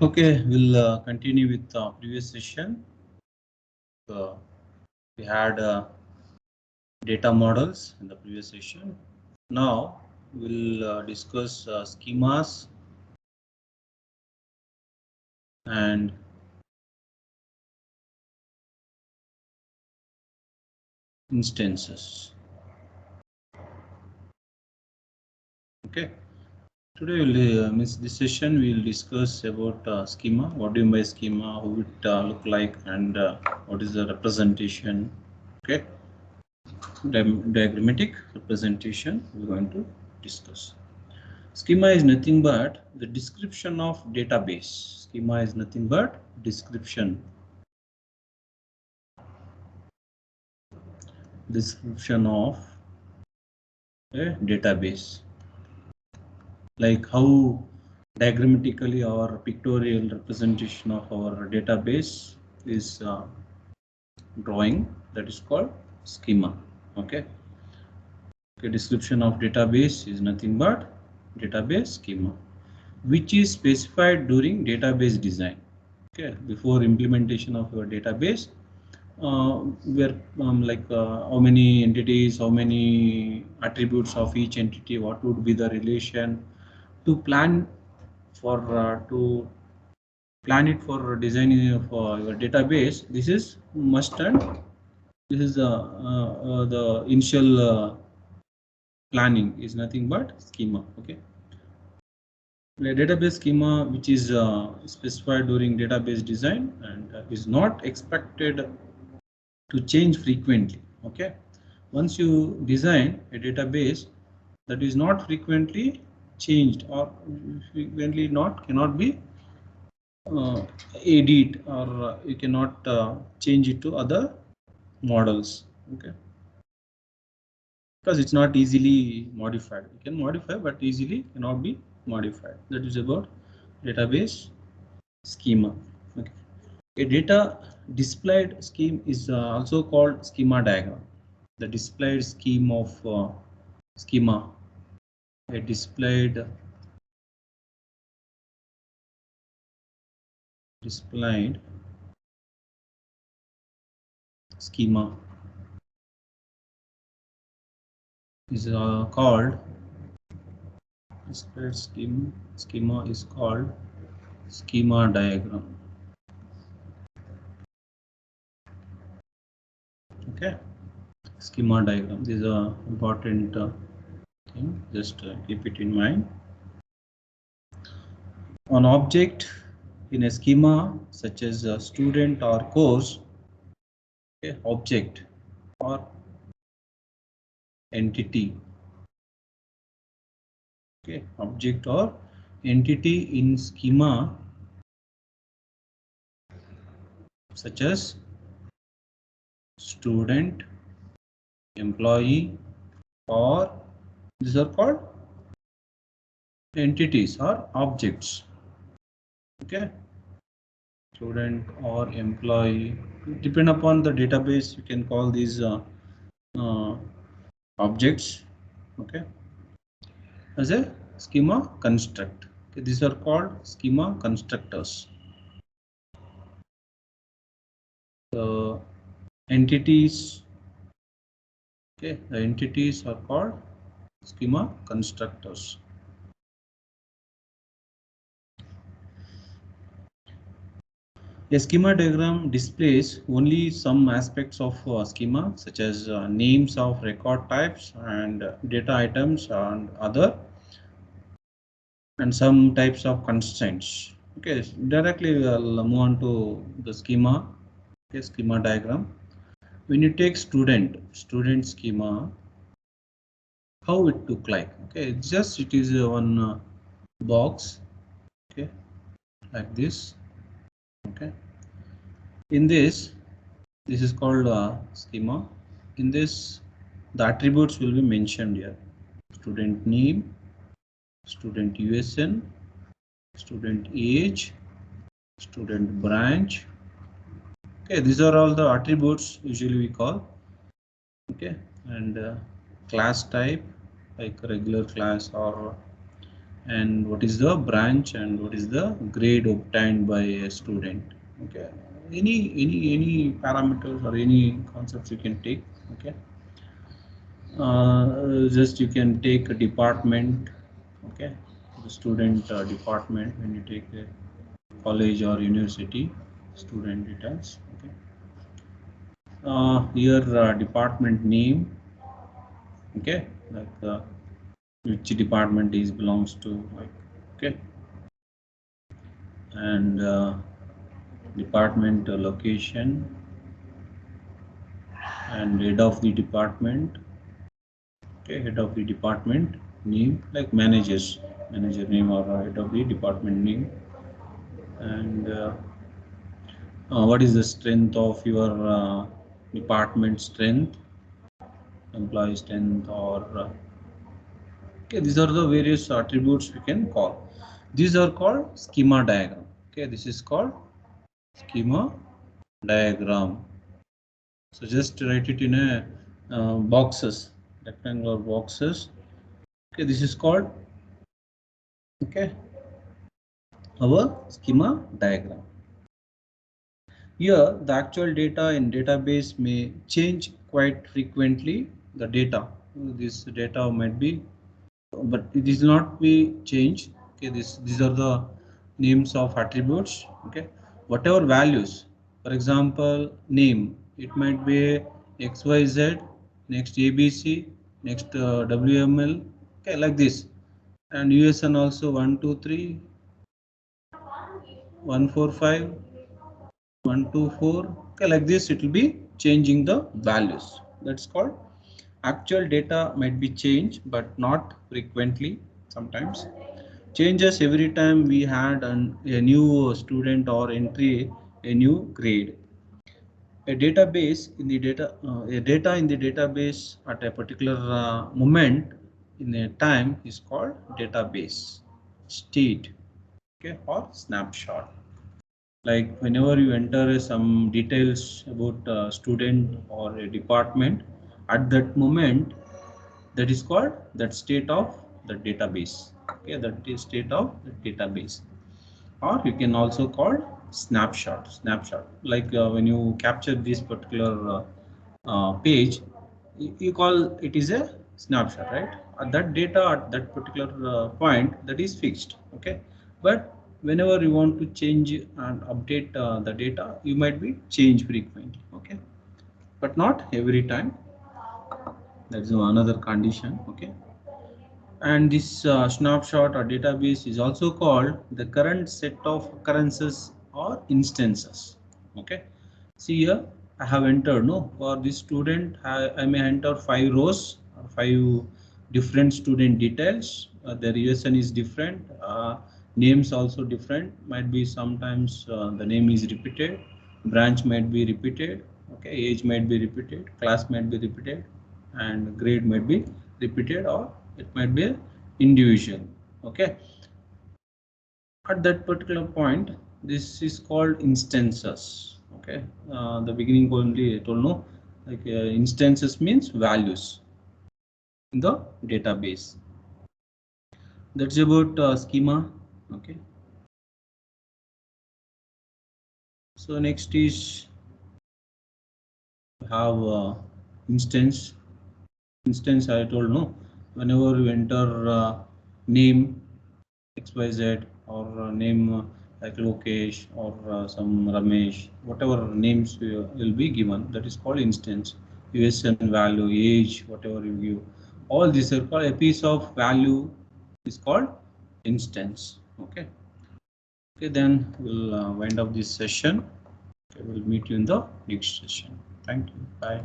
Okay, we'll continue with the previous session. We had data models in the previous session. Now we'll discuss schemas and instances. Okay, today we'll this session we will discuss about schema. What do you mean by schema? How it look like, and what is the representation? Okay, diagrammatic representation we're going to discuss. Schema is nothing but the description of database. Schema is nothing but description of a database, like how diagrammatically or pictorial representation of our database is drawing, that is called schema. Okay, description of database is nothing but database schema, which is specified during database design. Okay, before implementation of your database, where how many entities, how many attributes of each entity, what would be the relation, to plan for designing of your database. This is must, and this is the initial planning is nothing but schema. Okay, the database schema which is specified during database design and is not expected to change frequently. Okay, once you design a database, that is not frequently changed or frequently cannot be edit, or you cannot change it to other models. Okay, because it's not easily modified. You can modify, but easily cannot be modified. That is about database schema. Okay, a data displayed scheme is also called schema diagram. The displayed scheme of schema, a displayed schema is called displayed schema is called schema diagram. Okay, schema diagram, this is a important thing, just keep it in mind. An object in a schema such as a student or course, okay, object or entity, okay, object or entity in schema such as student, employee, or these are called entities or objects. Okay, student or employee, depend upon the database, you can call these objects, okay, as a schema construct. Okay, these are called schema constructors. The entities, okay, the entities are called schema constructors. A schema diagram displays only some aspects of schema, such as names of record types and data items and other, and some types of constraints. Okay, directly we'll move on to the schema. Okay, schema diagram. When you take student schema, how it look like? Okay, it is one box. Okay, like this. Okay, in this is called schema. In this, the attributes will be mentioned here: student name, student USN, student age, student branch. Okay, these are all the attributes usually we call. Okay, and class type, like regular class or and what is the branch and what is the grade obtained by a student. Okay, any parameters or any concepts you can take. Okay, just you can take a department. Okay, the student department when you take a college or university student details. Okay, here department name. Okay, like which department is belongs to, like, okay, and department location and head of the department. Okay, head of the department name, like manager name or head of the department name. And what is the strength of your department strength, employee strength, or okay, these are the various attributes we can call. These are called schema diagram. Okay, this is called schema diagram. So just write it in a boxes, rectangular boxes. Okay, this is called, okay, our schema diagram. Here the actual data in database may change quite frequently. The data, this data might be, but it is not be changed. Okay, these are the names of attributes. Okay, whatever values, for example name, it might be xyz, next abc, next wml, okay, like this. And usn also 123 145 124, okay, like this. It will be changing the values. That's called actual data might be changed but not frequently. Sometimes changes every time we had a new student or entry a new grade. A database in the data in the database at a particular moment in a time is called database state, okay, or snapshot. Like whenever you enter some details about a student or a department, at that moment, that is called that state of the database. Okay, that is state of the database. Or you can also call snapshot. Like when you capture this particular page, you call it is a snapshot, right? That data at that particular point, that is fixed. Okay, but whenever you want to change and update the data, you might be change frequently. Okay, but not every time. That's another condition. Okay, and this snapshot or database is also called the current set of occurrences or instances. Okay, see here I have entered, no, for this student I may enter 5 rows or 5 different student details. Their USN is different, names also different. Might be sometimes the name is repeated, branch might be repeated, okay, age might be repeated, class might be repeated, and grade might be repeated, or it might be individual. Okay, at that particular point, this is called instances. Okay, the beginning only I told, no, like instances means values in the database. That's about schema. Okay, so next is have instance. I told, no, whenever you enter name xyz, or name like Lokesh, or some Ramesh, whatever names will be given, that is called instance. USN value, age, whatever you give, all these are called a piece of value is called instance. Okay, okay, then we'll wind up this session. Okay, we'll meet you in the next session. Thank you. Bye.